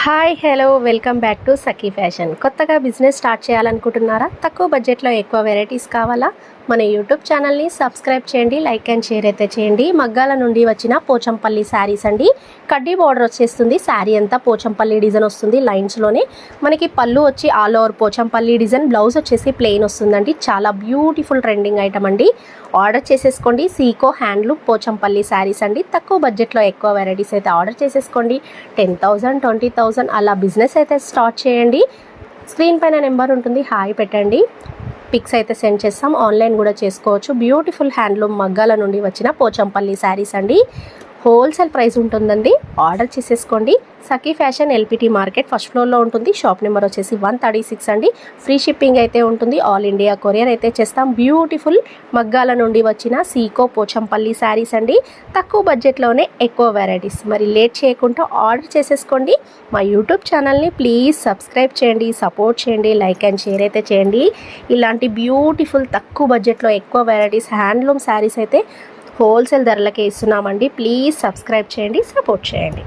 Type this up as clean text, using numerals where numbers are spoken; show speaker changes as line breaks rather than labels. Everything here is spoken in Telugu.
Hi hello welcome back to Sakhi fashion. కొత్తగా బిజినెస్ స్టార్ట్ చేయాలనుకుంటున్నారా? తక్కువ బడ్జెట్లో ఎక్కువ వెరైటీస్ కావాలా? మన యూట్యూబ్ ఛానల్ని సబ్స్క్రైబ్ చేయండి, లైక్ అండ్ షేర్ అయితే చేయండి. మగ్గాల నుండి వచ్చిన పోచంపల్లి శారీస్ అండి. కడ్డీ బార్డర్ వచ్చేస్తుంది. శారీ అంతా పోచంపల్లి డిజైన్ వస్తుంది. లైన్స్లోనే మనకి పళ్ళు వచ్చి all over Pochampally design, blouse వచ్చేసి ప్లెయిన్ వస్తుందండి. చాలా బ్యూటిఫుల్ ట్రెండింగ్ ఐటమ్ అండి. ఆర్డర్ చేసేసుకోండి. సీకో హ్యాండ్లూమ్ పోచంపల్లి శారీస్ అండి. తక్కువ బడ్జెట్లో ఎక్కువ వెరైటీస్ అయితే ఆర్డర్ చేసేసుకోండి. 10,000 20,000 అలా బిజినెస్ అయితే స్టార్ట్ చేయండి. స్క్రీన్ పైన నెంబర్ ఉంటుంది, హాయ్ పెట్టండి. పిక్స్ అయితే సెండ్ చేస్తాం. ఆన్లైన్ కూడా చేసుకోవచ్చు. బ్యూటిఫుల్ హ్యాండ్లూమ్ మగ్గాల నుండి వచ్చిన పోచంపల్లి శారీస్ అండి. హోల్సేల్ ప్రైస్ ఉంటుందండి. ఆర్డర్ చేసేసుకోండి. సఖీ ఫ్యాషన్ ఎల్పిటి మార్కెట్ ఫస్ట్ ఫ్లోర్లో ఉంటుంది. షాప్ నెంబర్ వచ్చేసి 136 అండి. ఫ్రీ షిప్పింగ్ అయితే ఉంటుంది. ఆల్ ఇండియా కొరియర్ అయితే చేస్తాం. బ్యూటిఫుల్ మగ్గాల నుండి వచ్చిన సీకో పోచంపల్లి శారీస్ అండి. తక్కువ బడ్జెట్లోనే ఎక్కువ వెరైటీస్. మరి లేట్ చేయకుండా ఆర్డర్ చేసేసుకోండి. మా యూట్యూబ్ ఛానల్ని ప్లీజ్ సబ్స్క్రైబ్ చేయండి, సపోర్ట్ చేయండి, లైక్ అండ్ షేర్ అయితే చేయండి. ఇలాంటి బ్యూటిఫుల్ తక్కువ బడ్జెట్లో ఎక్కువ వెరైటీస్ హ్యాండ్లూమ్ శారీస్ అయితే హోల్సేల్ ధరలకే ఇస్తున్నామండి. ప్లీజ్ సబ్స్క్రైబ్ చేయండి, సపోర్ట్ చేయండి.